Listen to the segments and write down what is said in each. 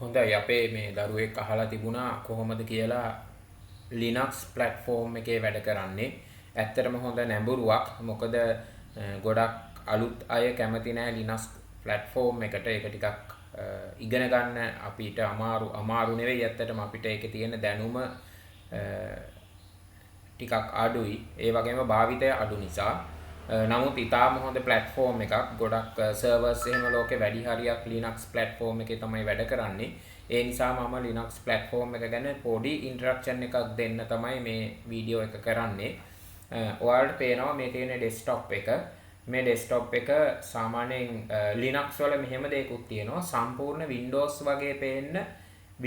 හොඳයි අපේ මේ දරුවෙක් අහලා තිබුණා කොහොමද කියලා Linux platform එකේ වැඩ කරන්නේ. ඇත්තටම හොඳ නැඹුරුවක්. මොකද ගොඩක් අලුත් අය කැමති නැහැ Linux platform එකට. ඒක ටිකක් ඉගෙන ගන්න අපිට අමාරු නෙවෙයි. ඇත්තටම අපිට ඒකේ තියෙන දැනුම ටිකක් අඩුයි. ඒ වගේම භාවිතය අඩු නිසා. නමුත් ඉතාම හොඳ platform එකක්. ගොඩක් servers එහෙම ලෝකේ වැඩි හරියක් Linux platform එකේ තමයි වැඩ කරන්නේ. ඒ නිසා මම Linux platform එක ගැන පොඩි introduction එකක් දෙන්න තමයි මේ වීඩියෝ එක කරන්නේ. ඔයාලට පේනවා මේ තියෙන desktop එක. මේ desktop එක සාමාන්‍යයෙන් Linux වල මෙහෙම දෙයක්ත් තියෙනවා. සම්පූර්ණ Windows වගේ පේන්න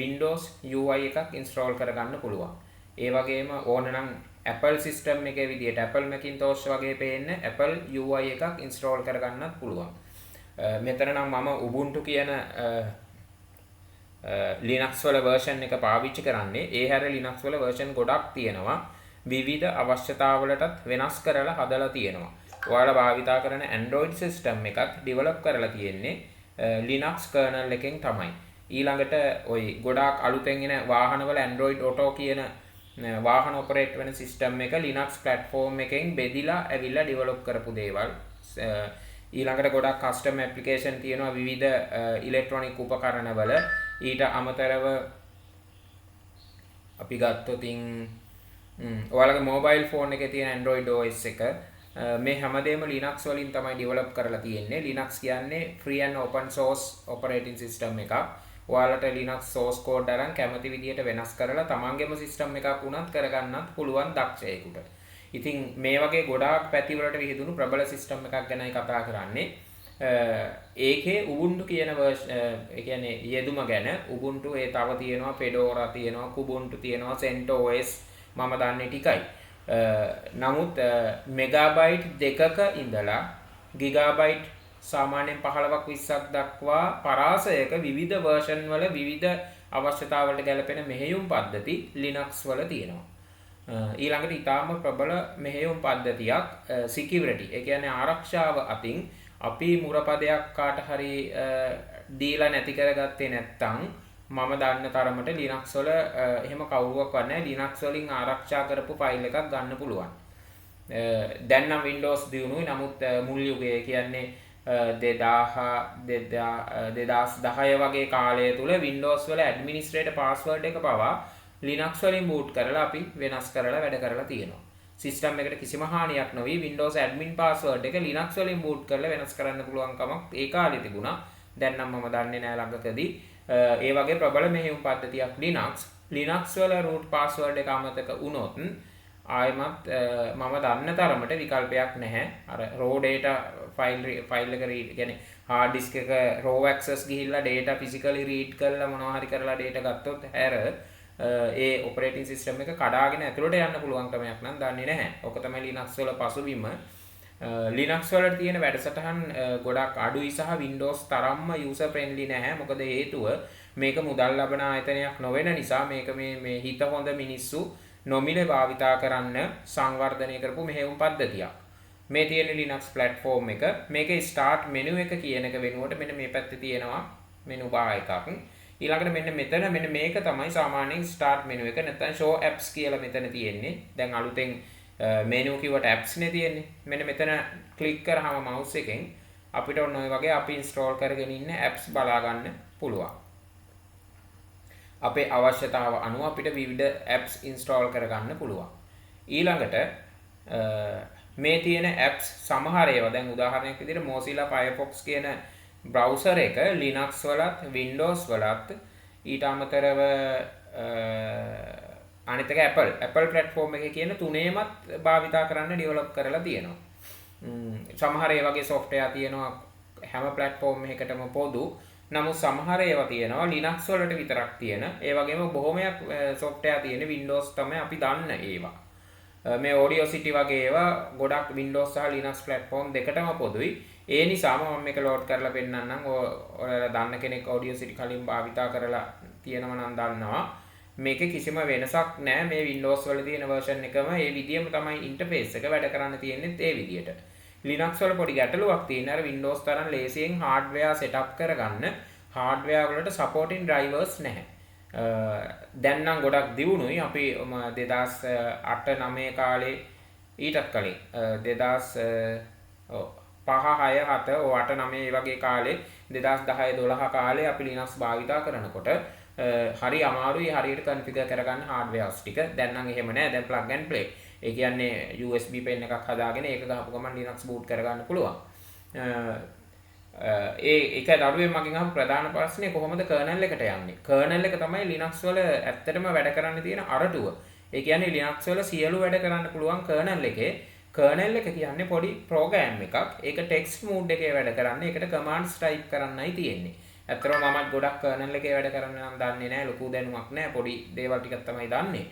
Windows UI එකක් install කරගන්න පුළුවන්. ඒ වගේම ඕනනම් Apple system එකේ විදියට Apple Macintosh වගේ පේන්න Apple UI එකක් install කරගන්නත් පුළුවන්. මෙතන නම් මම Ubuntu කියන Linux වල version එක පාවිච්චි කරන්නේ. ඒ හැර Linux වල version ගොඩක් තියෙනවා. විවිධ අවශ්‍යතාවලටත් වෙනස් කරලා හදලා තියෙනවා. ඔයාලා භාවිතා කරන Android system එකත් develop කරලා තියෙන්නේ Linux kernel එකෙන් තමයි. ඊළඟට ওই ගොඩාක් අලුතෙන් එන වාහනවල Android Auto කියන වාහන ඔපරේට් වෙන සිස්ටම් එක Linux platform එකෙන් බෙදිලා ඇවිල්ලා ඩෙවලොප් කරපු දේවල්. ඊළඟට ගොඩක් කස්ටම් ඇප්ලිකේෂන් තියෙනවා විවිධ ඉලෙක්ට්‍රොනික උපකරණවල. ඊට අමතරව අපි ගත්තොත් ඔයාලගේ මොබයිල් ෆෝන් එකේ තියෙන Android OS එක මේ හැමදේම Linux වලින් තමයි ඩෙවලොප් කරලා තියෙන්නේ. Linux කියන්නේ free and open source operating system එකක්. ඔයාලට Linux source code අරන් කැමති විදියට වෙනස් කරලා තමන්ගේම සිස්ටම් එකක් වුණත් කරගන්නත් පුළුවන් දක්ෂයෙකුට. ඉතින් මේ වගේ ගොඩාක් පැති වලට විහිදුණු ප්‍රබල සිස්ටම් එකක් ගැනයි කතා කරන්නේ. ඒකේ Ubuntu කියන ඒ කියන්නේ යෙදුම ගැන Ubuntu ඒ තව තියෙනවා Fedora තියෙනවා Kubuntu තියෙනවා CentOS මම දන්නේ ටිකයි. නමුත් මෙගාබයිට් 2ක ඉඳලා ගිගාබයිට් සාමාන්‍යයෙන් 15ක් 20ක් දක්වා පරාසයක විවිධ version වල විවිධ අවශ්‍යතාවලට ගැලපෙන මෙහෙයුම් පද්ධති Linux වල තියෙනවා. ඊළඟට ඊටාම ප්‍රබල මෙහෙයුම් පද්ධතියක් security. ඒ කියන්නේ ආරක්ෂාව අතින් අපි මුරපදයක් කාට හරි දීලා නැති කරගත්තේ නැත්නම් මම දන්න තරමට Linux වල එහෙම කවුරුවක්වත් නැහැ. Linux වලින් ආරක්ෂා කරපු ෆයිල් එකක් ගන්න පුළුවන්. දැන් නම් Windows දිනුනුයි. නමුත් මුල් යුගයේ කියන්නේ 2010 වගේ කාලය තුල Windows වල administrator password එක පවා Linux වලින් boot කරලා අපි වෙනස් කරලා වැඩ කරලා තියෙනවා. සිස්ටම් එකට කිසිම හානියක් නොවි Windows admin password එක Linux වලින් boot කරලා වෙනස් කරන්න පුළුවන් කමක් ඒ කාලේ තිබුණා. දැන් නම් මම දන්නේ නැහැ ළඟකදී. ඒ වගේ ප්‍රබල මෙහෙයුම් පද්ධතියක් Linux වල root password එක අමතක වුණොත් ආයෙමත් මම දන්න තරමට විකල්පයක් නැහැ. අර raw data file එක read කියන්නේ hard disk එක raw access ගිහිල්ලා data physically read කරලා මොනවා හරි කරලා data ගත්තොත් ඒ operating system එක කඩාගෙන ඇතුළට යන්න පුළුවන් ක්‍රමයක් නම් දන්නේ නැහැ. ඔක තමයි Linux වල පසුබිම. Linux වල තියෙන වැඩසටහන් ගොඩක් අඩුයි සහ Windows තරම්ම user friendly නැහැ. මොකද හේතුව මේක මුදල් ලබන ආයතනයක් නොවන නිසා මේක මේ හිත හොඳ මිනිස්සු නොමිලේ භාවිතා කරන්න සංවර්ධනය කරපු මෙහෙයුම් පද්ධතියක්. මේ තියෙන Linux platform එක මේකේ start menu එක කියන එක වෙනුවට මෙන්න මේ පැත්තේ තියෙනවා menu bar එකක්. ඊළඟට මෙන්න මේක තමයි සාමාන්‍යයෙන් start menu එක. නැත්නම් show apps කියලා මෙතන තියෙන්නේ. දැන් අලුතෙන් menu කිව්වට apps නේ තියෙන්නේ. මෙන්න මෙතන click කරාම mouse එකෙන් අපිට ඔන්න ඔය වගේ අපි install කරගෙන ඉන්න apps බලා ගන්න පුළුවන්. අපේ අවශ්‍යතාව අනුව අපිට විවිධ apps install කරගන්න පුළුවන්. ඊළඟට මේ තියෙන apps සමහර ඒවා දැන් උදාහරණයක් විදිහට Mozilla Firefox කියන browser එක Linux වලත් Windows වලත් ඊට අමතරව අනිත් එක Apple platform එකේ කියන තුනේමත් භාවිතා කරන්න develop කරලා තියෙනවා. සමහර ඒ වගේ software තියෙනවා හැම platform එකකටම පොදු. නමුත් සමහර ඒවා තියෙනවා Linux වලට විතරක් තියෙන. ඒ වගේම බොහොමයක් software තියෙන Windows තමයි අපි දන්න ඒවා. මේ Audacity වගේ ඒවා ගොඩක් Windows සහ Linux platform දෙකටම පොදුයි. ඒ නිසාම මම මේක load කරලා පෙන්නන්නම්. ඔයාලා දන්න කෙනෙක් Audacity කලින් භාවිතා කරලා තියෙනවා නම් දන්නවා. මේකේ කිසිම වෙනසක් නැහැ. මේ Windows වල තියෙන version එකම ඒ විදියම තමයි interface එක වැඩ කරන්න තියෙන්නේ ඒ විදියට. Linux වල පොඩි ගැටලුවක් තියෙන අර Windows තරම් ලේසියෙන් hardware setup කරගන්න hardware වලට supporting drivers නැහැ. දැන් නම් ගොඩක් දියුණුයි. අපි 2008 9 කාලේ ඊටත් කලින් 2005 6 7 8 9 ඒ වගේ කාලේ 2010 12 කාලේ අපි Linux භාවිතා කරනකොට හරි අමාරුයි හරියට configure කරගන්න hardwares ටික. දැන් නම් එහෙම නැහැ. දැන් plug and play. ඒ කියන්නේ USB pen එකක් හදාගෙන ඒක ගහපු ගමන් Linux boot කරගන්න පුළුවන්. ඒක දරුවෙන් මගෙන් අහපු ප්‍රධාන ප්‍රශ්නේ කොහොමද kernel එකට යන්නේ? kernel එක තමයි Linux වල ඇත්තටම වැඩ කරන්න තියෙන අරටුව. ඒ කියන්නේ Linux වල සියලු වැඩ කරන්න පුළුවන් kernel එකේ. kernel එක කියන්නේ පොඩි program එකක්. ඒක text mode එකේ වැඩ කරන්නේ. ඒකට commands type කරන්නයි තියෙන්නේ. ඇත්තටම මමත් ගොඩක් kernel එකේ වැඩ කරන්න නම් දන්නේ නැහැ. ලොකු දැනුමක් නැහැ. පොඩි දේවල් ටිකක් තමයි දන්නේ.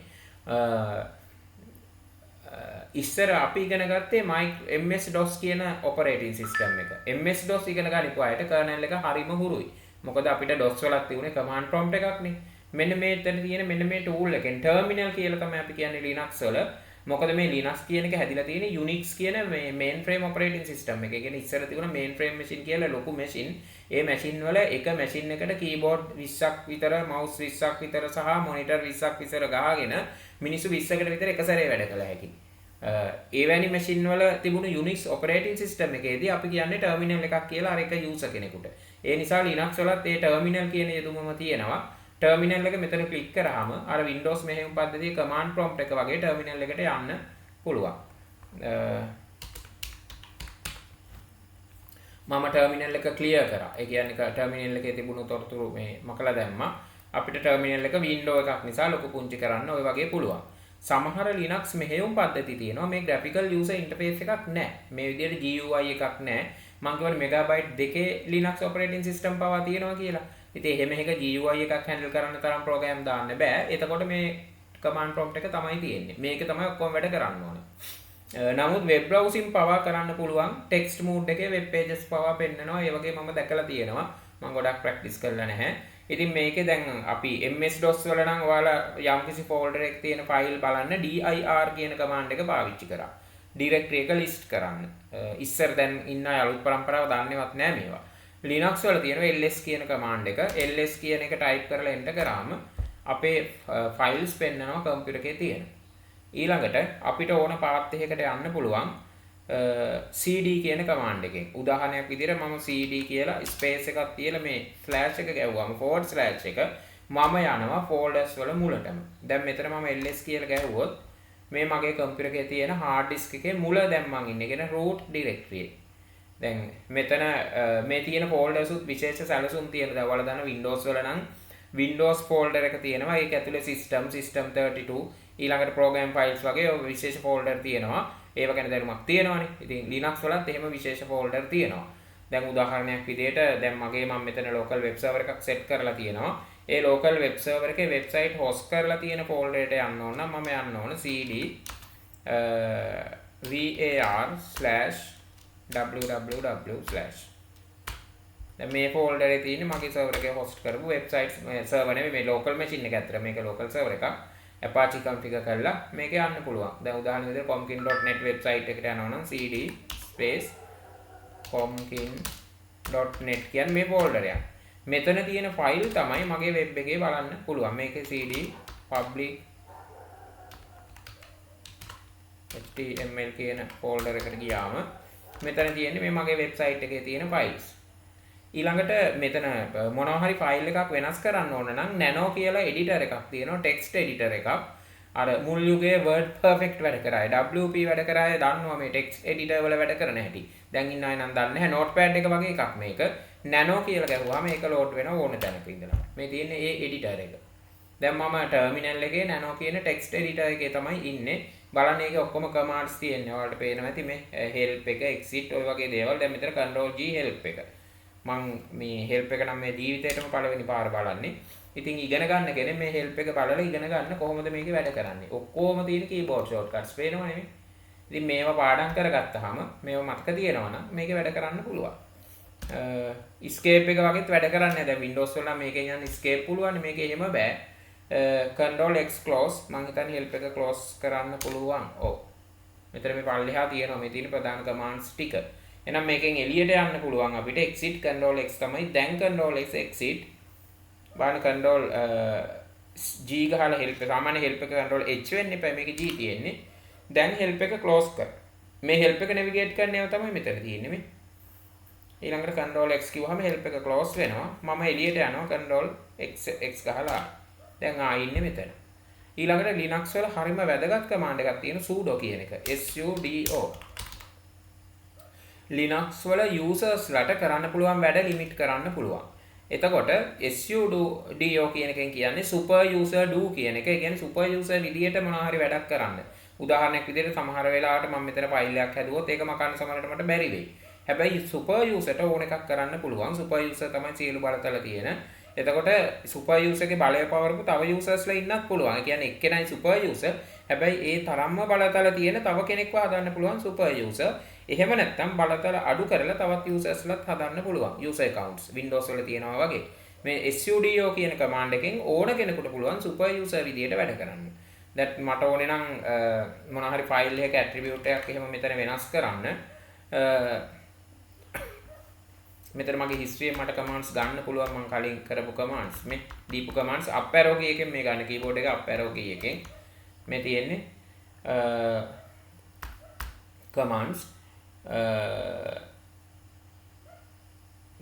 ඉස්සර අපි ඉගෙන ගත්තේ MS-DOS කියන operating system එක. MS-DOS ඉගෙන ගනිපු අයට kernel එක හරිම හුරුයි. මොකද අපිට DOS වලත් තිබුණේ command prompt එකක් නේ. මෙන්න මේතන තියෙන මෙන්න මේ tool එකෙන් terminal කියලා තමයි අපි කියන්නේ Linux වල. මොකද මේ Linux කියන එක හැදිලා තියෙන්නේ Unix කියන මේ mainframe operating system එක. ඒ කියන්නේ ඉස්සර තිබුණ mainframe machine කියලා ලොකු machine. ඒ machine වල එක machine එකට keyboard 20ක් විතර, mouse 20ක් විතර සහ monitor 20ක් විතර ගහගෙන මිනිස්සු 20කට විතර එක සැරේ වැඩ කළ හැකියි. ඒවැනි මැෂින් වල තිබුණු Unix operating system එකේදී අපි කියන්නේ terminal එකක් කියලා අර එක user කෙනෙකුට. ඒ නිසා Linux වලත් ඒ terminal කියන යෙදුමම තියෙනවා. terminal එක මෙතන ක්ලික් කරාම අර Windows මෙහෙයුම් පද්ධතියේ command prompt එක වගේ terminal එකට යන්න පුළුවන්. මම terminal එක clear කරා. ඒ කියන්නේ terminal එකේ තිබුණු තොරතුරු මේ මකලා දැම්මා. අපිට terminal එක window එකක් නිසා ලොකු පුංචි කරන්න ඔය වගේ පුළුවන්. සමහර Linux මෙහෙයුම් පද්ධති තියෙනවා මේ graphical user interface එකක් නැහැ. මේ විදිහට GUI එකක් නැහැ. මම කියන්නේ megabyte දෙකේ Linux operating system පවා තියෙනවා කියලා. ඉතින් එහෙම එක GUI එකක් handle කරන්න තරම් program දාන්න බෑ. එතකොට මේ command prompt එක තමයි තියෙන්නේ. මේක තමයි ඔක්කොම වැඩ කරන්න ඕනේ. නමුත් web browsing පවා කරන්න පුළුවන්. text mode එකේ web pages පවා පෙන්නනවා. ඒ වගේ මම දැකලා තියෙනවා. මම ගොඩක් practice කරලා නැහැ. ඉතින් මේකේ දැන් අපි MS-DOS වල නම් ඔයාලා යම්කිසි folder එකක තියෙන file බලන්න dir කියන command එක පාවිච්චි කරා. directory එක list කරන්න. ඉස්සර දැන් ඉන්න අය අලුත් પરම්පරාව දන්නේවත් නැහැ මේවා. Linux වල තියෙනවා ls කියන command එක. ls කියන එක type කරලා enter කරාම අපේ files පෙන්නනවා computer එකේ තියෙන. ඊළඟට අපිට ඕන path එකකට යන්න පුළුවන් cd කියන command එකෙන්. උදාහරණයක් විදිහට මම cd කියලා space එකක් තියලා මේ slash එක ගැහුවාම forward slash එක මම යනවා folders වල මුලටම. දැන් මෙතන මම ls කියලා ගැහුවොත් මේ මගේ computer එකේ තියෙන hard disk එකේ මුල දැන් මං ඉන්නේ කියන root directory. දැන් මෙතන මේ තියෙන folders උත් විශේෂ සැලසුම් තියෙනවා. ඔයාලා දන්න Windows වල නම් Windows folder එක තියෙනවා. ඒක ඇතුලේ system 32 ඊළඟට program files වගේ විශේෂ folder තියෙනවා. ඒව ගැන දැනුමක් තියෙනවානේ. ඉතින් Linux වලත් එහෙම විශේෂ folder තියෙනවා. දැන් උදාහරණයක් විදිහට දැන් මම මෙතන local web server එකක් set කරලා තියෙනවා. ඒ local web server එකේ website host කරලා තියෙන folder එකට යන්න ඕන නම් මම යන්න ඕන cd var/www/ දැන් මේ folder එකේ තියෙන මගේ server එකේ host කරපු website server නෙමෙයි මේ local machine එක ඇත්තට මේක local server එකක්. Apache configure කරලා මේක යන්න පුළුවන්. දැන් උදාහරණ විදිහට comkin.net website එකට යනවා නම් cd space comkin.net කියන මේ folder එක. මෙතන තියෙන file තමයි මගේ web එකේ බලන්න පුළුවන්. මේකේ cd public html කියන folder එකට ගියාම මෙතන තියෙන්නේ මේ මගේ website එකේ තියෙන files. ඊළඟට මෙතන මොනවා හරි ෆයිල් එකක් වෙනස් කරන්න ඕන නම් nano කියලා editor එකක් තියෙනවා text editor එකක්. අර මුල් යුගයේ word perfect වැඩ කරාය wp වැඩ කරාය දන්නවා මේ text editor වල වැඩ කරන හැටි. දැන් ඉන්න අය නම් දන්නේ නැහැ notepad එක වගේ එකක් මේක. nano කියලා ගැහුවාම ඒක load වෙනවා ඕන තැනක ඉඳලා. මේ තියෙන්නේ ඒ editor එක. දැන් මම terminal එකේ nano කියන text editor එකේ තමයි ඉන්නේ. බලන්න ඒකේ ඔක්කොම commands තියෙනවා. ඔයාලට පේනවා ඇති මේ help එක exit ඔය වගේ දේවල්. දැන් මෙතන control g help එක. මං මේ help එක නම් මේ ජීවිතේටම පළවෙනි පාර බලන්නේ. ඉතින් ඉගෙන ගන්න කෙනෙක් මේ help එක බලලා ඉගෙන ගන්න කොහොමද මේක වැඩ කරන්නේ. ඔක්කොම තියෙන keyboard shortcuts පේනව නෙමෙයි. ඉතින් මේවා පාඩම් කරගත්තාම මේවා මතක තියෙනවා නම් මේක වැඩ කරන්න පුළුවන්. escape එක වගේත් වැඩ කරන්නේ. දැන් Windows වල නම් මේකෙන් යන escape පුළුවන්. මේක එහෙම බෑ. control x close මං හිතන්නේ help එක close කරන්න පුළුවන්. ඔව්. මෙතන මේ පල්ලෙහා තියෙනවා මේ තියෙන ප්‍රධාන commands ටික. එහෙනම් මේකෙන් එළියට යන්න පුළුවන් අපිට exit control x තමයි. දැන් control x exit බලන්න control G ගහලා help එක සාමාන්‍ය help එක control H වෙන්න එපා මේකේ G තියෙන්නේ. දැන් help එක close කර. මේ help එක navigate කරන්න ඒවා තමයි මෙතන තියෙන්නේ මේ. ඊළඟට control x කිව්වහම help එක close වෙනවා. මම එළියට යනවා control x ගහලා. දැන් ඉන්නේ මෙතන. ඊළඟට Linux වල හරිම වැදගත් command එකක් තියෙන sudo කියන එක. sudo. Linux වල users ලට කරන්න පුළුවන් වැඩ limit කරන්න පුළුවන්. එතකොට sudo කියන එකෙන් කියන්නේ super user do කියන එක. ඒ කියන්නේ super user විදියට මොනවා හරි වැඩක් කරන්න. උදාහරණයක් විදිහට සමහර වෙලාවට මම මෙතන ෆයිල් එකක් හැදුවොත් ඒක මකන්න සමහරට මට බැරි වෙයි. හැබැයි super userට ඕන එකක් කරන්න පුළුවන්. super user තමයි සියලු බලතල තියෙන. එතකොට super user ගේ බලය පවරපු තව usersලා ඉන්නත් පුළුවන්. ඒ කියන්නේ එක්කෙනයි super user. හැබැයි ඒ තරම්ම බලතල තියෙන තව කෙනෙක්ව හදන්න පුළුවන් super user. එහෙම නැත්නම් බලතල අඩු කරලා තවත් usersලාත් හදන්න පුළුවන්. user accounts Windows වල තියෙනවා වගේ. මේ sudo කියන command එකෙන් ඕන කෙනෙකුට පුළුවන් super user විදියට වැඩ කරන්න. that මට ඕනේ නම් මොනවා හරි file එකක attribute එකක් එහෙම මෙතන වෙනස් කරන්න. මෙතන මගේ history මට commands ගන්න පුළුවන් මම කලින් කරපු commands මේ දීපු commands up arrow key එකෙන් මේ ගන්න keyboard එක up arrow key එකෙන් මේ තියෙන්නේ commands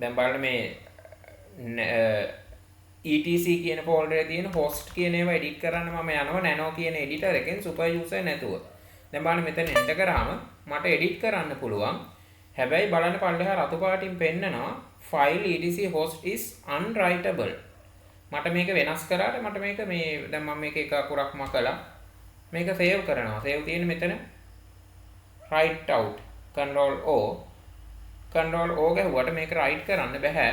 දැන් බලන්න මේ etc කියන folder එකේ තියෙන host කියන ඒවා edit කරන්න මම යනවා nano කියන editor එකෙන් super user නැතුව. දැන් බලන්න මෙතන enter කරාම මට edit කරන්න පුළුවන්. හැබැයි බලන්න පල්ලෙහා රතු පාටින් පෙන්නනවා file etc host is unwritable. මට මේක වෙනස් කරාට මට මේක මේ දැන් මම මේක එක අකුරක් මකලා මේක save කරනවා. save තියෙන්නේ මෙතන write out control O ගැහුවට මේක write කරන්න බෑ.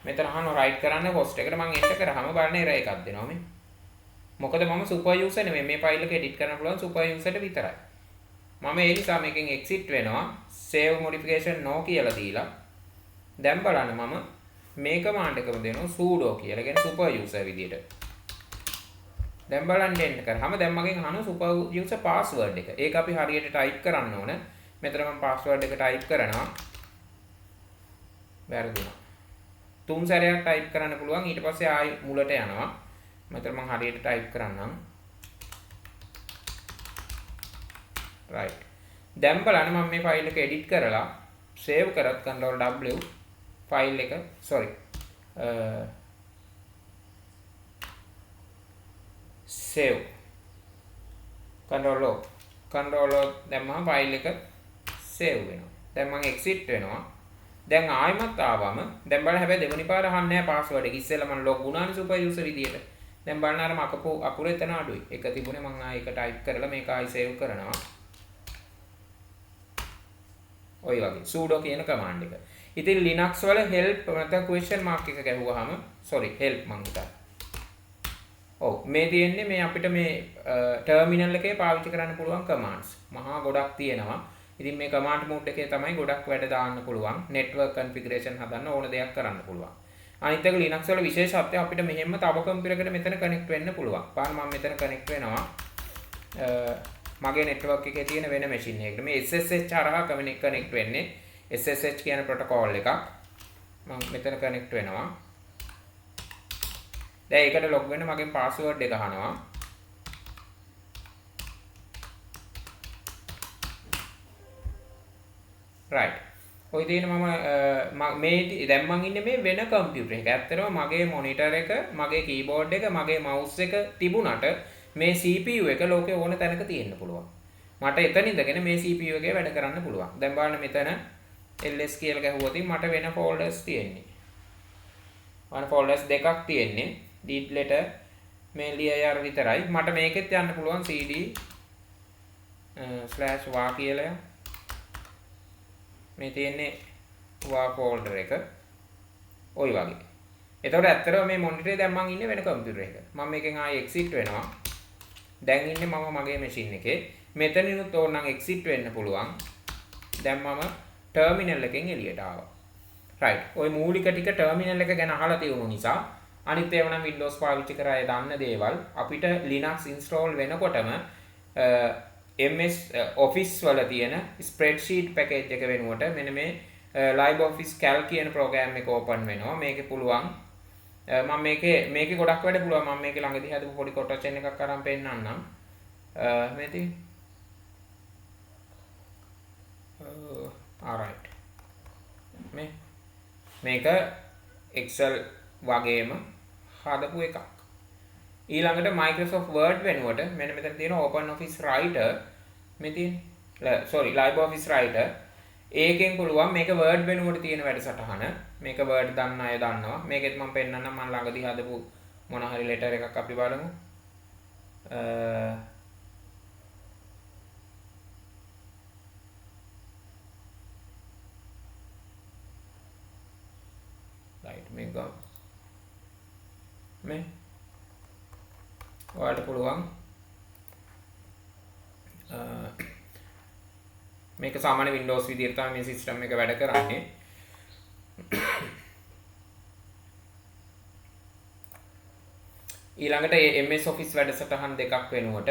මෙතන අහනවා write කරන්න host එකට මම enter කරාම බලන්න error එකක් දෙනවා මේ. මොකද මම super user නෙමෙයි මේ file එක edit කරන්න පුළුවන් super user ට විතරයි. මම ඒ නිසා මේකෙන් exit වෙනවා save modification no කියලා දීලා දැන් බලන්න මම මේ command එකම දෙනවා sudo කියලා කියන්නේ super user විදියට දැන් බලන්න එන්න කරාම දැන් මගෙන් අහන super user password එක ඒක අපි හරියට type කරන්න ඕන මෙතන මම password එක type කරනවා වැරදුනා තුන් සැරයක් type කරන්න පුළුවන් ඊට පස්සේ ආයි මුලට යනවා මෙතන මම හරියට type කරන්නම් right දැන් බලන්න මම මේ ෆයිල් එක edit කරලා save කරත් control W ෆයිල් එක sorry save control O දැම්මම ෆයිල් එක save වෙනවා දැන් මම exit වෙනවා දැන් ආයෙමත් ආවම දැන් බලන්න හැබැයි දෙවෙනි පාර අහන්නේ නැහැ password එක ඉස්සෙල්ලා මම log වුණානේ super user විදියට දැන් බලන්න අර මකපු අකුර එතන අඩුයි එක තිබුණේ මම ආයෙ එක type කරලා මේක ආයෙ save කරනවා ඔය වගේ sudo කියන command එක. ඉතින් Linux වල help නැත්නම් question mark එක ගැහුවාම sorry help මං හිතා. ඔව් මේ තියෙන්නේ මේ අපිට මේ terminal එකේ පාවිච්චි කරන්න පුළුවන් commands. මහා ගොඩක් තියෙනවා. ඉතින් මේ command mode එකේ තමයි ගොඩක් වැඩ දාන්න පුළුවන්. network configuration හදන්න ඕන දෙයක් කරන්න පුළුවන්. අනිත් එක Linux වල විශේෂත්වය අපිට මෙහෙම තව computer එකකට මෙතන connect වෙන්න පුළුවන්. බලන්න මම මෙතන connect වෙනවා. මගේ network එකේ තියෙන වෙන machine එකකට මේ SSH හරහා connect වෙන්නේ SSH කියන protocol එකක් මම මෙතන connect වෙනවා දැන් ඒකට log වෙන්න මගෙන් password එක අහනවා right ඔය තියෙන මම මේ දැන් මම ඉන්නේ මේ වෙන computer එකක ඇත්තටම මගේ monitor එක මගේ keyboard එක මගේ mouse එක තිබුණාට මේ CPU එක ලෝකේ ඕන තැනක තියෙන්න පුළුවන්. මට එතන ඉඳගෙන මේ CPU එකේ වැඩ කරන්න පුළුවන්. දැන් බලන්න මෙතන ls කියලා ගැහුවොත් මට වෙන folders තියෙන්නේ. වන folders දෙකක් තියෙන්නේ. deep letter මේ lir විතරයි. මට මේකෙත් යන්න පුළුවන් cd /va කියලා. මේ තියෙන්නේ va folder එක. ওই වගේ. එතකොට ඇත්තටම මේ monitor එකේ දැන් මම ඉන්නේ වෙන computer එකක. මම මේකෙන් ආයෙ exit වෙනවා. දැන් ඉන්නේ මම මගේ machine එකේ. මෙතනිනුත් ඕනනම් exit වෙන්න පුළුවන්. දැන් මම terminal එකෙන් එළියට ආවා. right. ওই මූලික ටික terminal එක ගැන අහලා තියෙනු නිසා අනිත් ඒවා නම් Windows පාවිච්චි කරලා දන්න දේවල් අපිට Linux install වෙනකොටම MS Office වල තියෙන spreadsheet package එක වෙනුවට මෙන්න මේ LibreOffice Calc කියන program එක open වෙනවා. මේකේ පුළුවන් මම මේකේ ගොඩක් වැඩ පුළුවන්. මම මේකේ ළඟදී හදපු පොඩි quotation එකක් අරන් පෙන්නන්නම්. මේ තියෙන්නේ alright. මේක Excel වගේම හදපු එකක්. ඊළඟට Microsoft Word වෙනුවට මෙන්න මෙතන තියෙන OpenOffice Writer මේ තියෙන්නේ LibreOffice Writer ඒකෙන් පුළුවන් මේක Word වෙනුවට තියෙන වැඩසටහන. මේක Word දන්න අය දන්නවා. මේකෙත් මම පෙන්නන්නම් මම ළඟදී හදපු මොන හරි letter එකක් අපි බලමු. right මේක මේ ඔයාලට පුළුවන් මේක සාමාන්‍ය Windows විදිහට තමයි මේ සිස්ටම් එක වැඩ කරන්නේ. ඊළඟට MS Office වැඩසටහන් දෙකක් වෙනුවට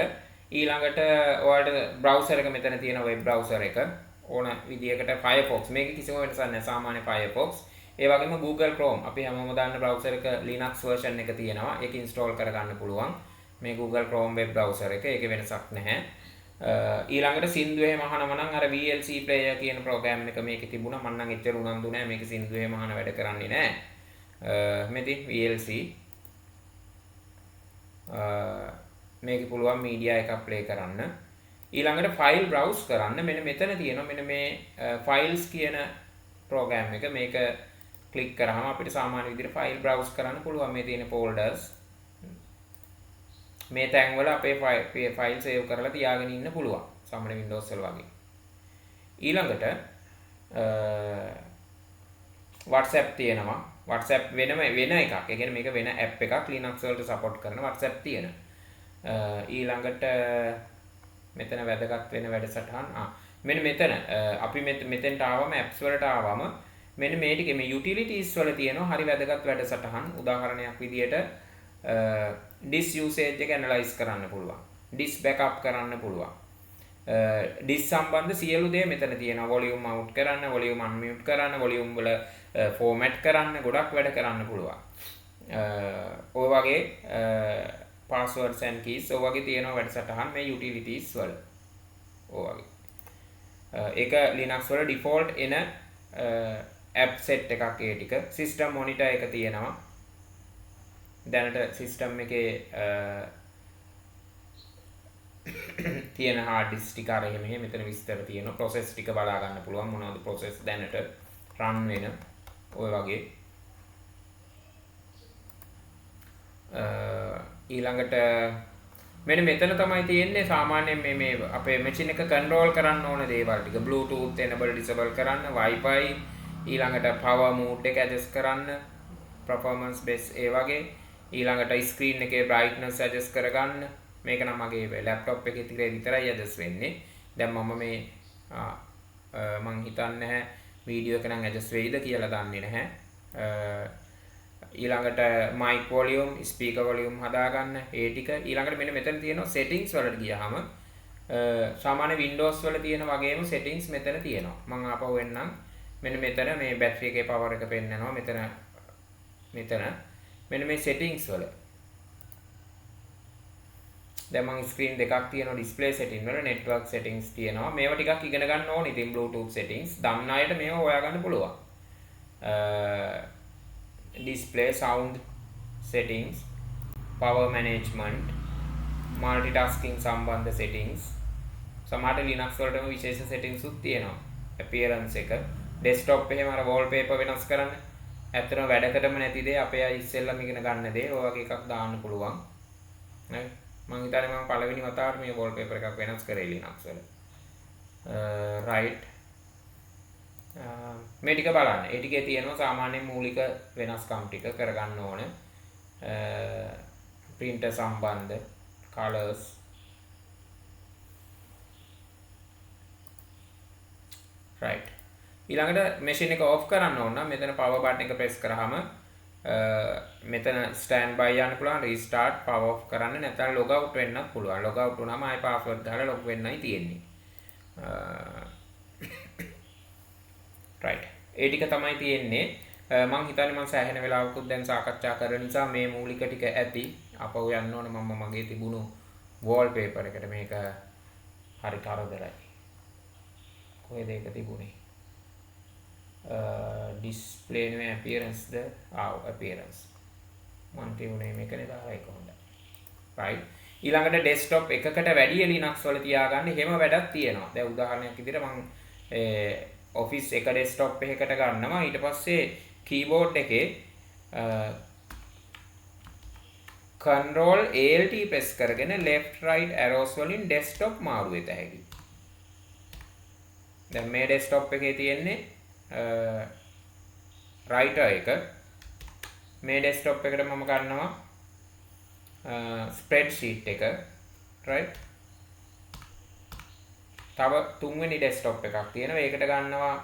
ඊළඟට ඔයාලට browser එක මෙතන තියෙන web browser එක ඕන විදිහකට Firefox මේක කිසිම වෙනසක් නැහැ සාමාන්‍ය Firefox. ඒ වගේම Google Chrome අපි හැමෝම දන්න browser එක Linux version එක තියෙනවා. ඒක install කරගන්න පුළුවන්. මේ Google Chrome web browser එක. ඒකේ වෙනසක් නැහැ. ඊළඟට සින්දුවේ මහනම නම් අර VLC player කියන program එක මේකේ තිබුණා. මම නම් එච්චර උනන්දු නැහැ. මේක සින්දුවේ මහන වැඩ කරන්නේ නැහැ. මෙතන VLC මේක පුළුවන් media එකක් play කරන්න. ඊළඟට file browse කරන්න. මෙන්න මෙතන තියෙනවා මෙන්න මේ files කියන program එක. මේක click කරාම අපිට සාමාන්‍ය විදිහට file browse කරන්න පුළුවන්. මේ තියෙන folders මේ තැන් වල අපේ file save කරලා තියාගෙන ඉන්න පුළුවන්. සාමාන්‍ය Windows වල වගේ. ඊළඟට WhatsApp තියෙනවා. WhatsApp වෙන එකක්. ඒ කියන්නේ මේක වෙන app එකක් Linux වලට support කරන WhatsApp තියෙන. ඊළඟට මෙතන වැදගත් වෙන වැඩසටහන් මෙන්න මෙතන අපි මෙතෙන්ට ආවම apps වලට ආවම මෙන්න මේ ටිකේ මේ utilities වල තියෙනවා හරි වැදගත් වැඩසටහන්. උදාහරණයක් විදියට disk usage එක analyze කරන්න පුළුවන්. disk backup කරන්න පුළුවන්. disk සම්බන්ධ සියලු දේ මෙතන තියෙනවා. volume out කරන්න, volume unmute කරන්න, volume වල format කරන්න, ගොඩක් වැඩ කරන්න පුළුවන්. ඔය වගේ passwords and keys ඔය වගේ තියෙනවා වැඩසටහන් මේ utilities වල. ඔය වගේ. ඒක Linux වල default එන app set එකක් ඒ ටික. system monitor එක තියෙනවා. දැනට system එකේ තියෙන hard disk ටික අර එහෙම මෙතන විස්තර තියෙනවා. process ටික බලා ගන්න පුළුවන් මොනවද process දැනට run වෙන ඔය වගේ. ඊළඟට මෙන්න මෙතන තමයි තියෙන්නේ සාමාන්‍යයෙන් මේ අපේ machine එක control කරන්න ඕන දේවල් ටික. bluetooth enable disable කරන්න, wifi ඊළඟට power mode එක adjust කරන්න, performance base ඒ වගේ. ඊළඟට screen එකේ brightness adjust කරගන්න. මේක නම් මගේ laptop එකේ විතරයි adjust වෙන්නේ. දැන් මම මේ මං හිතන්නේ නැහැ වීඩියෝ එක නම් adjust වෙයිද කියලා දන්නේ නැහැ. ඊළඟට mic volume, speaker volume හදාගන්න ඒ ටික. ඊළඟට මෙන්න මෙතන තියෙනවා settings වලට ගියාම සාමාන්‍ය Windows වල තියෙන වගේම settings මෙතන තියෙනවා. මම ආපහු එන්නම්. මෙන්න මෙතන මේ battery එකේ power එක පෙන්නනවා. මෙතන මෙන්න මේ settings වල දැන් මම screen දෙකක් තියෙනවා display setting වල network settings තියෙනවා. මේවා ටිකක් ඉගෙන ගන්න ඕනේ. ඉතින් bluetooth settings දන්න අයට මේවා හොයාගන්න පුළුවන්. display sound settings, power management, multitasking සම්බන්ධ settings. සමහර Linux වලටම විශේෂ settings උත් තියෙනවා. appearance එක, desktop එහෙම අර wallpaper වෙනස් කරන්න. ඇත්තටම වැඩකටම නැති දේ අපේ අය ඉස්සෙල්ලාම ඉගෙන ගන්න දේ. ඔය වගේ එකක් දාන්න පුළුවන්. හරි. මම හිතන්නේ මම පළවෙනි වතාවට මේ wallpaper එකක් වෙනස් කරේ Linux වල. right. මේ ටික බලන්න. ඒ ටිකේ තියෙනවා සාමාන්‍ය මූලික වෙනස්කම් ටික කරගන්න ඕන. printer සම්බන්ධ, colors. right. ඊළඟට machine එක off කරන්න ඕන නම් මෙතන power button එක press කරාම මෙතන ස්ටෑන්ඩ් බයි යන්න පුළුවන් රීස්ටාර්ට් පවර් ඔෆ් කරන්න නැත්නම් ලොග් අවුට් වෙන්නත් පුළුවන්. ලොග් අවුට් වුණාම ආයි පාස්වර්ඩ් දාලා ලොග් වෙන්නයි තියෙන්නේ. රයිට්. ඒ ටික තමයි තියෙන්නේ. මම හිතන්නේ මම සෑහෙන වෙලාවකුත් දැන් සාකච්ඡා කරන නිසා මේ මූලික ටික ඇති. අපව යන්න ඕන මම මගේ තිබුණු වෝල්පේපර් එකට මේක හරි කරදරයි. කොහෙද ඒක තිබුණේ? display නේ appearance ද appearance මම තියුනේ මේකනේ දාලා ඒක හොඳයි. right ඊළඟට desktop එකකට වැඩි Linux වල තියාගන්න එහෙම වැඩක් තියෙනවා. දැන් උදාහරණයක් විදිහට මම office එක desktop එකකට ගන්නවා ඊට පස්සේ keyboard එකේ control alt press කරගෙන left right arrows වලින් desktop මාරු වෙත හැකියි. දැන් මේ desktop එකේ තියෙන්නේ writer එක මේ desktop එකට මම ගන්නවා spreadsheet එක right තව තුන්වෙනි desktop එකක් තියෙනවා ඒකට ගන්නවා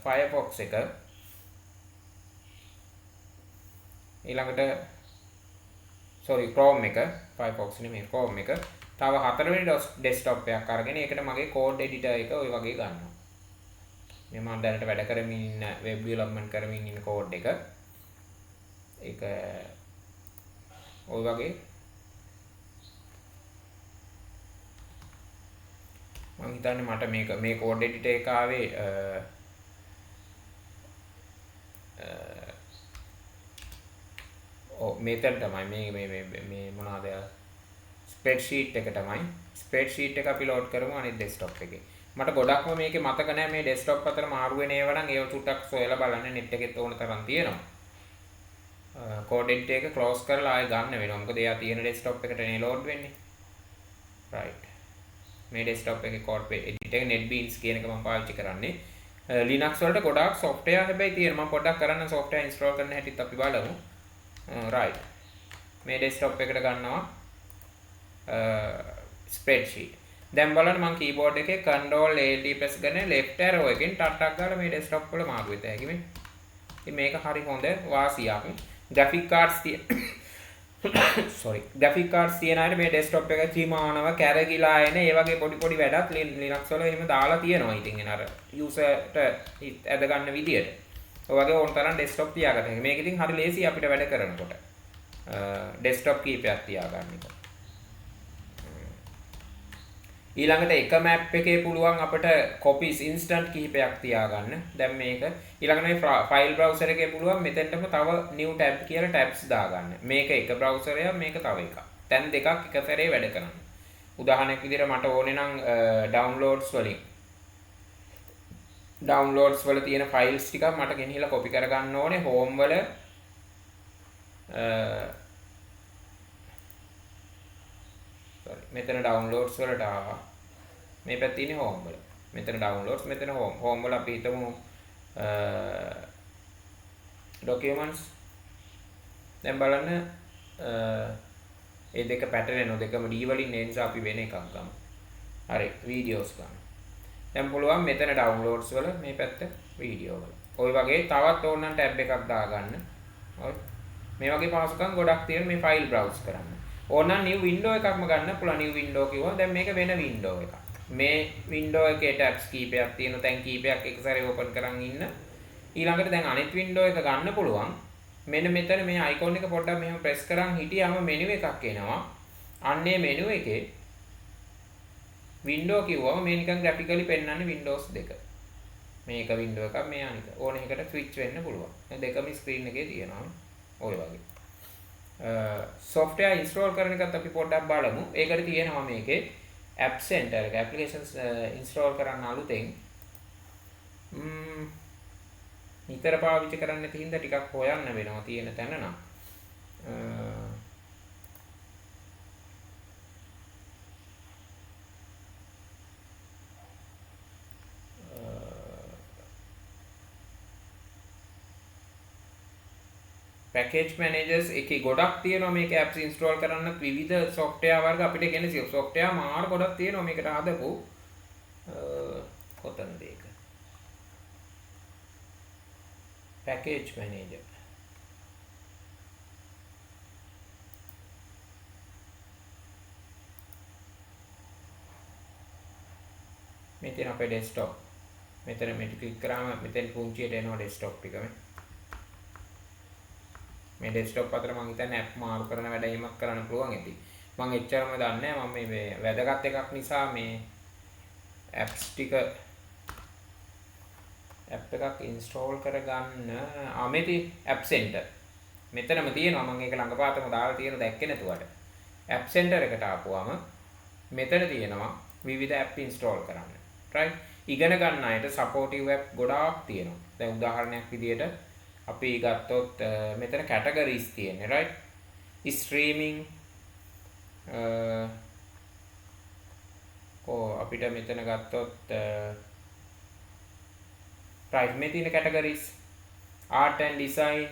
Firefox එක ඊළඟට Chrome එක Firefox නෙමෙයි Chrome එක තව හතරවෙනි desktop එකක් අරගෙන ඒකට මගේ code editor එක ඔය වගේ ගන්නවා මේ මම දැනට වැඩ කරමින් ඉන්න web development කරමින් ඉන්න code එක ඒක ඔය වගේ මම හිතන්නේ මට මේ code editor එක ආවේ මෙතන තමයි මේ මොනවාද spreadsheet එක තමයි spreadsheet එක අපි load කරමු අනිත් desktop එකේ මට ගොඩක්ම මේකේ මතක නැහැ මේ desktop අතර මාරු වෙන ඒවා නම් ඒව චුට්ටක් සොයලා බලන්න net එකෙත් ඕන තරම් තියෙනවා. code editor එක close කරලා ආයෙ ගන්න වෙනවා. මොකද එයා තියෙන desktop එකට නේ load වෙන්නේ. right. මේ desktop එකේ code editor එක NetBeans කියන එක මම පාවිච්චි කරන්නේ. Linux වලට ගොඩාක් software හැබැයි තියෙනවා. මම පොඩ්ඩක් කරන්න software install කරන්න හැටිත් අපි බලමු. right. මේ desktop එකට ගන්නවා spreadsheet. දැන් බලන්න මම keyboard එකේ control alt press කරගෙන left arrow එකෙන් ටක් ගාලා මේ desktop වල මාරු වෙත හැකි මේ. ඉතින් මේක හරි හොඳ වාසියක්. graphic cards graphic cards තියන අය මේ desktop එක ත්‍රිමානව කැරකිලා එන ඒ වගේ පොඩි වැඩක් Linux වල එහෙම දාලා තියෙනවා. ඉතින් අර userට ඇද ගන්න විදියට. ඔය වගේ ඕන තරම් desktop තියාගන්න හැකි. මේක ඉතින් හරි ලේසි අපිට වැඩ කරනකොට. desktop කීපයක් තියාගන්න එක. ඊළඟට එක map එකේ පුළුවන් අපිට copies instant කිහිපයක් තියාගන්න. දැන් මේක ඊළඟට මේ file browser එකේ පුළුවන් මෙතෙන්ටම තව new tab කියලා tabs දාගන්න. මේක එක browser එකක් මේක තව එකක්. දැන් දෙකක් එක සැරේ වැඩ කරන්න. උදාහරණයක් විදිහට මට ඕනේ නම් downloads වල තියෙන files ටිකක් මට ගෙනහිලා copy කරගන්න ඕනේ home වල මෙතන downloads වලට ආවා. මේ පැත්තේ ඉන්නේ home වල. මෙතන downloads මෙතන home. home වල අපි හිතමු documents. දැන් බලන්න ඒ දෙක පැටලෙනවා. දෙකම D වලින් ඒ නිසා අපි වෙන එකක් ගමු. හරි videos ගන්න. දැන් පුළුවන් මෙතන downloads වල මේ පැත්ත video වල. ඔය වගේ තවත් ඕනනම් tab එකක් දාගන්න. හරි. මේ වගේ පහසුකම් ගොඩක් තියෙන මේ file browse කරන්න. ඕනනම් new window එකක්ම ගන්න පුළුවන්. new window කිව්වම දැන් මේක වෙන window එකක්. මේ window එකේ tabs කීපයක් තියෙනවා. දැන් කීපයක් එක සැරේ open කරන් ඉන්න. ඊළඟට දැන් අනිත් window එක ගන්න පුළුවන්. මෙන්න මෙතන මේ icon එක පොඩ්ඩක් මෙහෙම press කරන් හිටියාම menu එකක් එනවා. අන්නේ menu එකේ window කිව්වම මේ නිකන් graphically පෙන්වන්නේ Windows 2. මේක window එකක් මේ අනික. ඕන එකකට switch වෙන්න පුළුවන්. මේ දෙකම screen එකේ තියෙනවා. ඔය වගේ. software install කරන එකත් අපි පොඩ්ඩක් බලමු. ඒකට තියෙනවා මේකේ app center එක applications install කරන්න අලුතෙන් නිතර පාවිච්චි කරන්න නැති හින්දා ටිකක් හොයන්න වෙනවා තියෙන තැන නම් package managers එකේ ගොඩක් තියෙනවා මේක apps install කරන්න විවිධ software වර්ග අපිට කියන්නේ software මාර ගොඩක් තියෙනවා මේකට හදපු කොතනද ඒක package manager මේ තියෙන අපේ desktop. මෙතන මේක ක්ලික් කරාම මෙතෙන් පුංචියට එනවා desktop එක මේ desktop අතර මම හිතන්නේ app මාරු කරන වැඩ එහෙමත් කරන්න පුළුවන් ඇති. මම එච්චරම දන්නේ නැහැ. මම මේ වැදගත් එකක් නිසා මේ apps ටික app එකක් install කරගන්න මේ තියෙන app center. මෙතනම තියෙනවා. මම ඒක ළඟපාතම දාලා තියෙන දැක්කේ නැතුවට. app center එකට ආපුවම මෙතන තියෙනවා විවිධ app install කරන්න. right? ඉගෙන ගන්න අයට supportive app ගොඩාක් තියෙනවා. දැන් උදාහරණයක් විදියට අපි ගත්තොත් මෙතන categories තියෙන්නේ right? streaming අපිට මෙතන ගත්තොත් right මේ තියෙන categories art and design,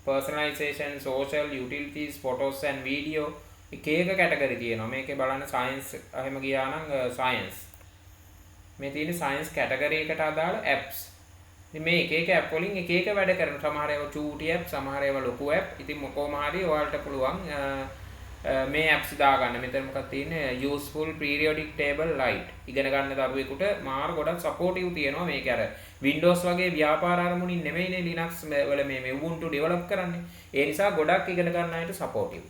personalization, social, utilities, photos and video එක category තියෙනවා. මේකේ බලන්න science එහෙම ගියා නම් science මේ තියෙන science category එකට අදාළ apps. ඉතින් මේ එක app වලින් එක වැඩ කරන සමහර ඒවා චූටි app, සමහර ඒවා ලොකු app. ඉතින් කොහොම හරි ඔයාලට පුළුවන් මේ apps දාගන්න. මෙතන මොකක්ද තියෙන්නේ? useful periodic table light. ඉගෙන ගන්න දරුවෙකුට මාර ගොඩක් supportive තියෙනවා. මේක අර Windows වගේ ව්‍යාපාර අරමුණින් නෙමෙයිනේ Linux වල මේ Ubuntu develop කරන්නේ. ඒ නිසා ගොඩක් ඉගෙන ගන්න අයට supportive.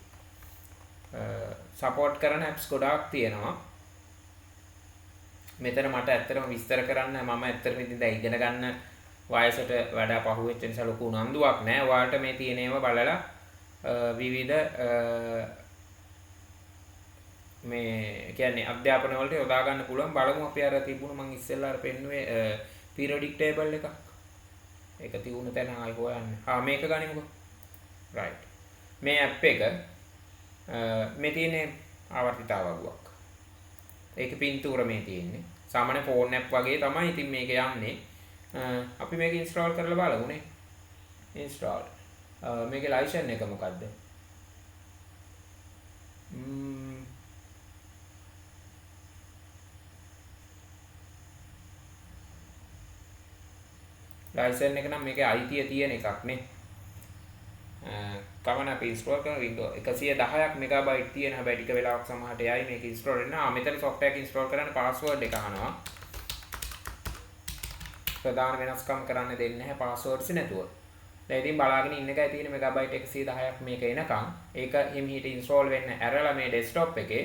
support කරන apps ගොඩාක් තියෙනවා. මෙතන මට ඇත්තටම විස්තර කරන්න මම ඇත්තටම ඉතින් දැන් ඉගෙන ගන්න වයසට වඩා පහුවෙච්ච නිසා ලොකු උනන්දුවක් නැහැ. ඔයාලට මේ තියෙන ඒවා බලලා විවිධ මේ කියන්නේ අධ්‍යාපන වලට යොදා ගන්න පුළුවන්. බලමු අපි අර තිබුණ මම ඉස්සෙල්ලා අර පෙන්නුවේ periodic table එක. ඒක තියුණු තැන ආයි හොයන්න. මේක ගනිමුකෝ. right. මේ app එක මේ තියෙන්නේ ආවර්තිතාවගුවක්. ඒක පින්තූර මේ තියෙන්නේ. සාමාන්‍ය ෆෝන් app වගේ තමයි ඉතින් මේක යන්නේ. අපි මේක install කරලා බලමුනේ. install. මේකේ license එක මොකද්ද? license එක නම් මේකේ අයිතිය තියෙන එකක් නේ. කවන අපි install කරන Windows 110ක් මෙගාබයිට් තියෙන හැබැයි ටික වෙලාවක් සමහරට යයි මේක install වෙන්න. මෙතන software එක install කරන්න password එක අහනවා. ප්‍රධාන වෙනස්කම් කරන්න දෙන්නේ නැහැ passwords නැතුව. දැන් ඉතින් බලාගෙන ඉන්න එකයි තියෙන මෙගාබයිට් 110ක් මේක එනකන්. ඒක හිමිහිට install වෙන්න ඇරලා මේ desktop එකේ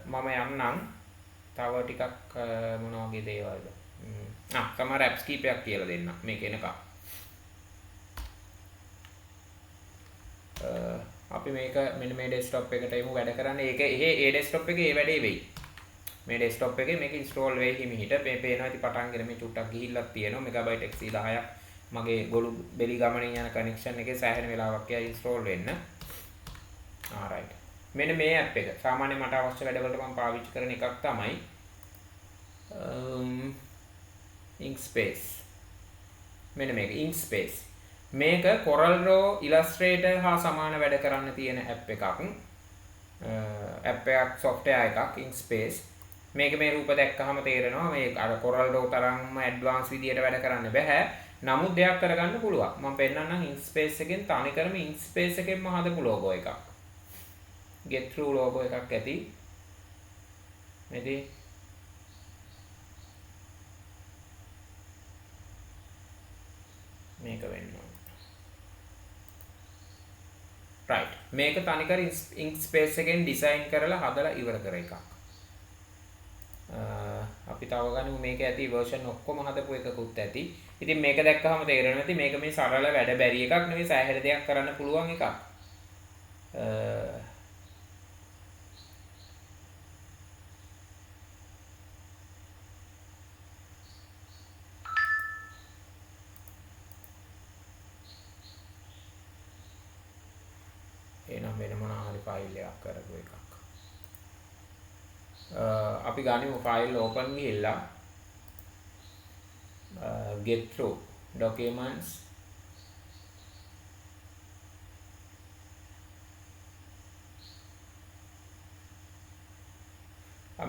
මම යන්නම් තව ටිකක් මොන වගේ දේවල්ද? සමහර apps කීපයක් කියලා දෙන්න මේක එනකන්. අපි මේක මෙන්න මේ desktop එකට එමු වැඩ කරන්න. ඒක ඒ desktop එකේ ඒ වැඩේ වෙයි. මේ desktop එකේ මේක install වෙයි හිමිහිට. මේ පේනවා ඉතින් පටන්ගෙන මේ චුට්ටක් ගිහිල්ලක් තියෙනවා. මෙගාබයිට් 110ක් මගේ ගොළු බෙලි ගමනින් යන connection එකේ සෑහෙන වෙලාවක් යයි install වෙන්න. right. මෙන්න මේ app එක. සාමාන්‍ය මට අවශ්‍ය වැඩවලට මම පාවිච්චි කරන එකක් තමයි Inkspace. මෙන්න මේක Inkspace. මේක Corel Draw, Illustrator හා සමාන වැඩ කරන්න තියෙන app එකක්. app එකක් software එකක් Inkspace. මේක මේ රූප දැක්කහම තේරෙනවා මේ අර Corel Draw තරම්ම advanced විදියට වැඩ කරන්න බෑ. නමුත් දෙයක් කරගන්න පුළුවන්. මම පෙන්නන්නම් Inkspace එකෙන් තනිකරම Inkspace එකෙන්ම හදපු logo එකක්. Get through logo එකක් ඇති. මෙතේ මේක වෙන්න ඕන. right. මේක තනිකර Inkspace එකෙන් design කරලා හදලා ඉවර කර එකක්. අපි තව ගනිමු මේක ඇති version ඔක්කොම හදපු එකකුත් ඇති. ඉතින් මේක දැක්කහම තේරෙනවා ඇති මේක මේ සරල වැඩ බැරි එකක් නෙවෙයි සෑහෙන දෙයක් කරන්න පුළුවන් එකක්. එනම් වෙන මොනවා හරි ෆයිල් එකක් කරපු එකක්. අපි ගනිමු ෆයිල් open ගිහිල්ලා get through documents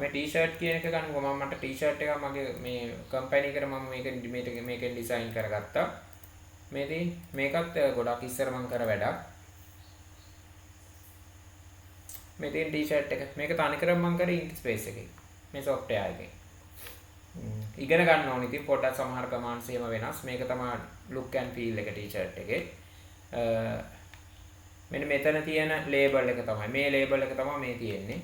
මේ t-shirt කියන එක ගන්නකො මම මට t-shirt එකක් මගේ මේ කම්පැනි එකට මම මේකෙන් ඩිසයින් කරගත්තා. මේකත් ගොඩක් ඉස්සර මම කර වැඩක්. මේ තියෙන t-shirt එක මේක තනිකරම මම කරේ Inkspace එකේ මේ software එකේ. ඉගෙන ගන්න ඕනේ. ඉතින් පොඩ්ඩක් සමහර කමාන්ඩ්ස් එහෙම වෙනස්. මේක තමයි look and feel එක ටී-ෂර්ට් එකේ. මෙන්න මෙතන තියෙන ලේබල් එක තමයි. මේ ලේබල් එක තමයි මේ තියෙන්නේ.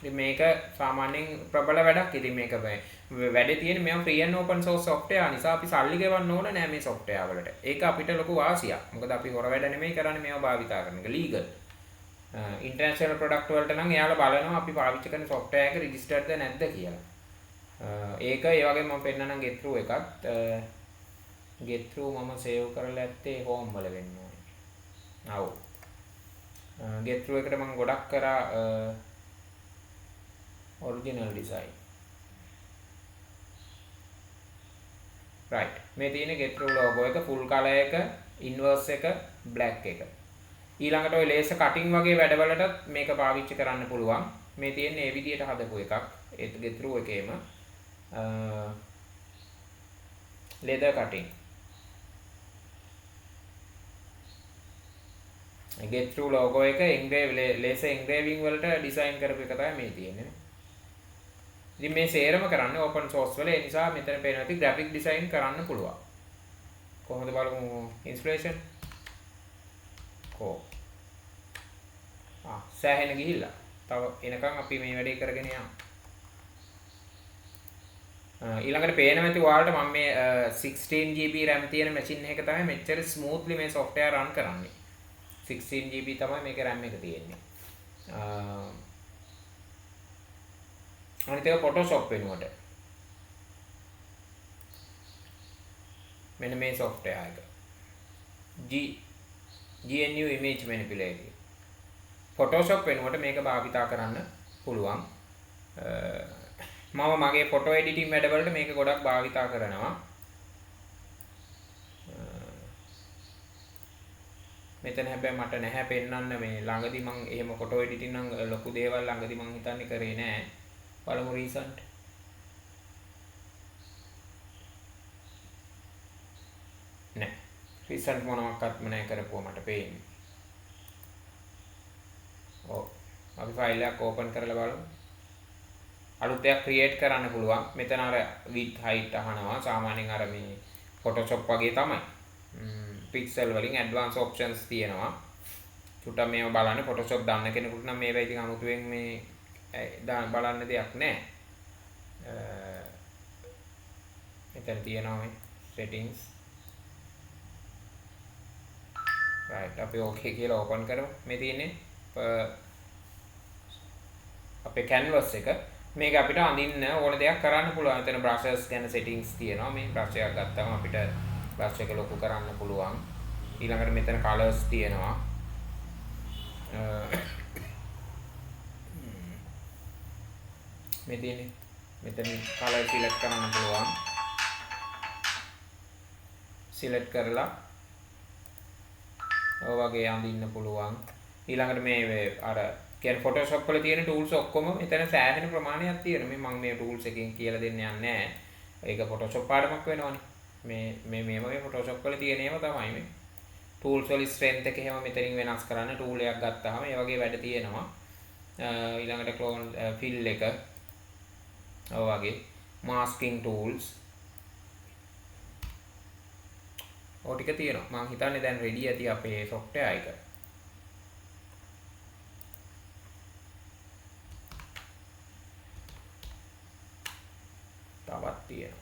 ඉතින් මේක සාමාන්‍යයෙන් ප්‍රබල වැඩක්. ඉතින් මේක වැඩේ තියෙන්නේ මේවා free and open source software නිසා අපි සල්ලි ගෙවන්න ඕන නෑ මේ software වලට. ඒක අපිට ලොකු වාසියක්. මොකද අපි හොර වැඩ නෙමෙයි කරන්නේ මේවා භාවිතා කරන එක. legal. ඉන්ටර්නැෂනල් ප්‍රොඩක්ට් වලට නම් එයාලා බලනවා අපි පාවිච්චි කරන software එක registered ද නැද්ද කියලා. ඒක ඒ වගේ මම පෙන්නනම් get through එකක්. get through මම save කරලා ඇත්තේ home වල වෙන්න ඕනේ. ඔව්. get through එකට මම ගොඩක් කරා original design. right. මේ තියෙන get through logo එක full color එක, inverse එක, black එක. ඊළඟට ඔය laser cutting වගේ වැඩවලටත් මේක පාවිච්චි කරන්න පුළුවන්. මේ තියෙන්නේ මේ විදිහට හදපු එකක්. ඒත් get through එකේම leather cutting. get through logo එක laser engraving වලට design කරපු එක තමයි මේ තියෙන්නේ. ඉතින් මේ සේරම කරන්නේ open source වල. ඒ නිසා මෙතන පේන ඇති graphic design කරන්න පුළුවන්. කොහොමද බලමු inspiration. සෑහෙන ගිහිල්ලා. තව එනකන් අපි මේ වැඩේ කරගෙන යමු. ඊළඟට පේනවා ඇති ඔයාලට මම මේ 16GB RAM තියෙන මැෂින් එක තමයි මෙච්චර smoothly මේ software run කරන්නේ. 16GB තමයි මේකේ RAM එක තියෙන්නේ. අනිත් එක Photoshop වෙනුවට. මෙන්න මේ software එක. GNU image manipulator. Photoshop වෙනුවට මේක භාවිතා කරන්න පුළුවන්. මම මගේ photo editing වැඩවලට මේක ගොඩක් භාවිතා කරනවා. මෙතන හැබැයි මට නැහැ පෙන්වන්න මේ ළඟදි මම එහෙම photo editing නම් ලොකු දේවල් ළඟදි මම හිතන්නේ කරේ නෑ. බලමු recent. නෑ. recent මොනවාක්වත්ම නෑ කරපුවා මට පේන්නේ. ඔව්. අපි ෆයිල් එකක් ඕපන් කරලා බලමු. අලුත් එකක් ක්‍රියේට් කරන්න පුළුවන්. මෙතන අර width height අහනවා. සාමාන්‍යයෙන් අර මේ Photoshop වගේ තමයි. pixel වලින් advanced options තියෙනවා. චුට්ටක් මේව බලන්න Photoshop දන්න කෙනෙකුට නම් මේවා ඉතින් අමුතුවෙන් මේ බලන්න දෙයක් නැහැ. මෙතන තියෙනවා මේ settings. right අපි okay කියලා open කරමු. මේ තියෙන්නේ අපේ canvas එක. මේක අපිට අඳින්න ඕන දෙයක් කරන්න පුළුවන්. එතන brushes ගැන settings තියෙනවා. මේ brush එකක් ගත්තාම අපිට brush එක ලොකු කරන්න පුළුවන්. ඊළඟට මෙතන colors තියෙනවා. මේ තියෙන්නේ මෙතන color select කරන්න පුළුවන්. select කරලා ඔය වගේ අඳින්න පුළුවන්. ඊළඟට මේ අර කියන්නේ Photoshop වල තියෙන tools ඔක්කොම මෙතන සෑහෙන ප්‍රමාණයක් තියෙනවා. මම මේ tools එකෙන් කියලා දෙන්න යන්නේ නැහැ. ඒක Photoshop පාඩමක් වෙනවනේ. මේ Photoshop වල තියෙන ඒවා තමයි මේ. tools වල strength එක එහෙම මෙතනින් වෙනස් කරන්න tool එකක් ගත්තාම ඒ වගේ වැඩ තියෙනවා. ඊළඟට clone fill එක ඔය වගේ masking tools ඔය ටික තියෙනවා. මම හිතන්නේ දැන් ready ඇති අපේ software එක. තවත් තියෙනවා.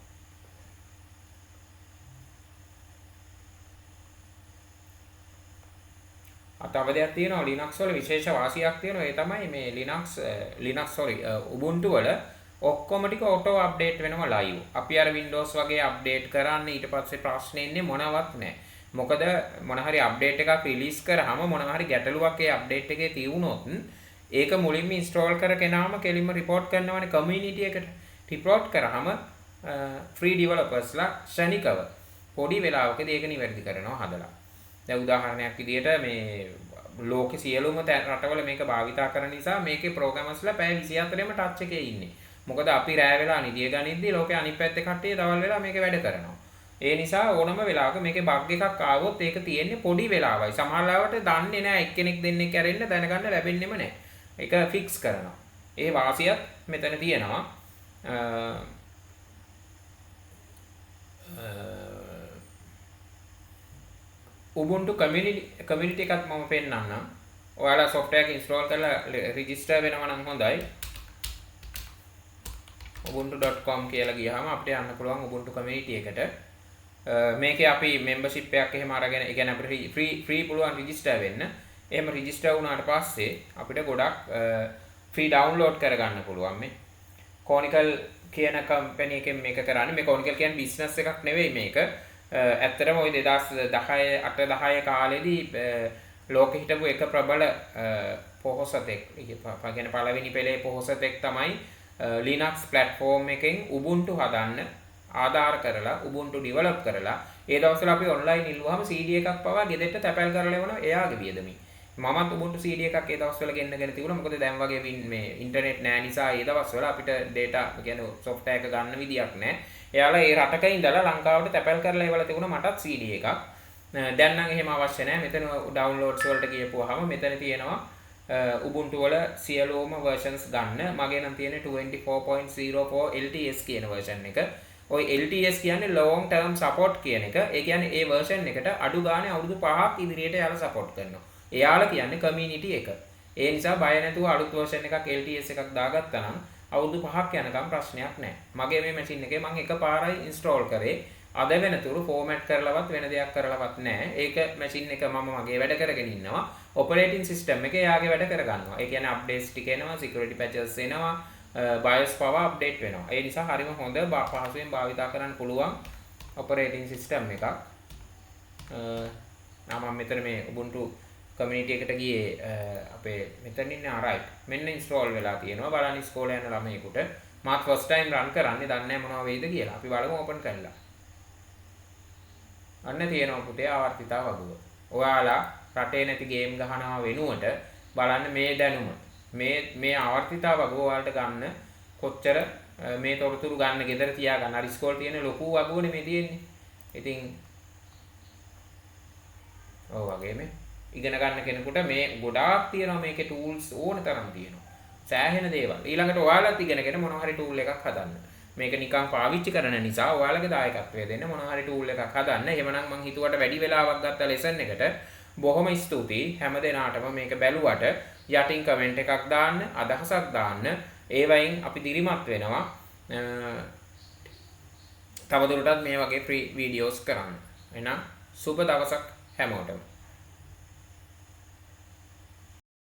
තව දෙයක් තියෙනවා Linux වල විශේෂ වාසියක් තියෙනවා. ඒ තමයි මේ Ubuntu වල ඔක්කොම ටික auto update වෙනවා live. අපි අර Windows වගේ update කරන්න ඊට පස්සේ ප්‍රශ්නේ ඉන්නේ මොනවත් නැහැ. මොකද මොන හරි update එකක් release කරාම මොන හරි ගැටලුවක් ඒ update එකේ තියුණොත් ඒක මුලින්ම install කර කෙනාම කෙලින්ම report කරනවානේ community එකට. report කරාම free developersලා ශනිකව පොඩි වෙලාවකදී ඒක නිවැරදි කරනවා හදලා. දැන් උදාහරණයක් විදියට මේ ලෝකේ සියලුම රටවල මේක භාවිතා කරන නිසා මේකේ ප්‍රෝග්‍රෑමර්ස්ලා පැය 24ෙම ටච් එකේ ඉන්නේ. මොකද අපි රෑ වෙලා නිදිය ගනිද්දී ලෝකේ අනිත් පැත්තේ කට්ටිය දවල් වෙලා මේක වැඩ කරනවා. ඒ නිසා ඕනම වෙලාවක මේකේ බග් එකක් ආවොත් ඒක තියෙන්නේ පොඩි වෙලාවයි. සමහර ලාවට දන්නේ නැහැ එක්කෙනෙක් දෙන්නෙක් ඇරෙන්න දැනගන්න ලැබෙන්නෙම නැහැ. ඒක ෆික්ස් කරනවා. ඒ වාසියත් මෙතන තියෙනවා. Ubuntu community එකත් මම පෙන්නන්නම්. ඔයාලා software එක install කරලා register වෙනවා නම් හොඳයි. ubuntu.com කියලා ගියහම අපිට යන්න පුළුවන් Ubuntu community එකට. මේකේ අපි membership එකක් එහෙම අරගෙන, ඒ කියන්නේ අපිට free පුළුවන් register වෙන්න. එහෙම register වුණාට පස්සේ අපිට ගොඩක් free download කරගන්න පුළුවන් මේ. Conical කියන කම්පැනි එකෙන් මේක කරන්නේ. මේ Conical කියන්නේ business එකක් නෙවෙයි මේක. ඇත්තටම ওই 2010 8-10 කාලෙදී ලෝකෙ හිටපු එක ප්‍රබල පොහොසතෙක්, කියන්නේ පළවෙනි පෙළේ පොහොසතෙක් තමයි Linux platform එකෙන් Ubuntu හදන්න ආධාර කරලා Ubuntu develop කරලා ඒ දවස්වල අපි online ඉල්ලුවාම CD එකක් පවා ගෙදරට තැපැල් කරලා එවනවා එයාගේ වියදමින්. මමත් Ubuntu CD එකක් ඒ දවස්වල ගෙන්නගෙන තිබුණා. මොකද දැන් වගේ මේ ඉන්ටර්නෙට් නෑ නිසා ඒ දවස්වල අපිට data කියන්නේ software එක ගන්න විදියක් නෑ. එයාලා ඒ රටක ඉඳලා ලංකාවට තැපැල් කරලා එවලා තිබුණා මටත් CD එකක්. දැන් නම් එහෙම අවශ්‍ය නෑ. මෙතන downloads වලට ගියපුවාම මෙතන තියෙනවා Ubuntu වල සියලුම versions ගන්න. මගේ නම් තියෙන්නේ 24.04 LTS කියන version එක. ඔය LTS කියන්නේ long term support කියන එක. ඒ කියන්නේ ඒ version එකට අඩු ගානේ අවුරුදු 5ක් ඉදිරියට යාලා support කරනවා. එයාලා කියන්නේ community එක. ඒ නිසා බය නැතුව අලුත් version එකක් LTS එකක් දාගත්තා නම් අවුරුදු 5ක් යනකම් ප්‍රශ්නයක් නැහැ. මගේ මේ machine එකේ මම එකපාරයි install කරේ. අද වෙනතුරු format කරලවත් වෙන දෙයක් කරලවත් නැහැ. ඒක machine එක මම මගේ වැඩ කරගෙන ඉන්නවා. operating system එකේ යාගේ වැඩ කරගන්නවා. ඒ කියන්නේ updates ටික එනවා, security patches එනවා, BIOS පවා update වෙනවා. ඒ නිසා හරිම හොඳ පහසුවෙන් භාවිතා කරන්න පුළුවන් operating system එකක්. මම මෙතන මේ Ubuntu community එකට ගියේ අපේ මෙතන ඉන්නේ right. මෙන්න install වෙලා තියෙනවා. බලන්න ඉස්කෝලේ යන ළමයෙකුට. මාත් first time run කරන්නේ දන්නේ නැහැ මොනවා වෙයිද කියලා. අපි බලමු open කරලා. අන්න තියෙනවා පුතේ ආවර්තිතා වගුව. ඔයාලා රටේ නැති ගේම් ගහනවා වෙනුවට බලන්න මේ දැනුම. මේ ආවර්තිතා වගුව ඔයාලට ගන්න කොච්චර මේ තොරතුරු ගන්න ගෙදර තියාගන්න. අර ඉස්කෝලේ තියෙන ලොකු වගුවනේ මේ තියෙන්නේ. ඉතින් ඔව් වගේ මේ ඉගෙන ගන්න කෙනෙකුට මේ ගොඩාක් තියෙනවා මේකේ tools ඕන තරම් තියෙනවා. සෑහෙන දේවල්. ඊළඟට ඔයාලත් ඉගෙනගෙන මොනවා හරි tool එකක් හදන්න. මේක නිකන් පාවිච්චි කරන නිසා ඔයාලගේ දායකත්වය දෙන්න මොනවා හරි tool එකක් හදන්න. එහෙමනම් මං හිතුවට වැඩි වෙලාවක් ගත්ත lesson එකට බොහොම ස්තුතියි හැම දිනාටම මේක බැලුවට යටින් comment එකක් දාන්න, අදහසක් දාන්න. ඒ වයින් අපි දිරිමත් වෙනවා. තවදුරටත් මේ වගේ free videos කරන්න. එහෙනම් සුබ දවසක් හැමෝටම.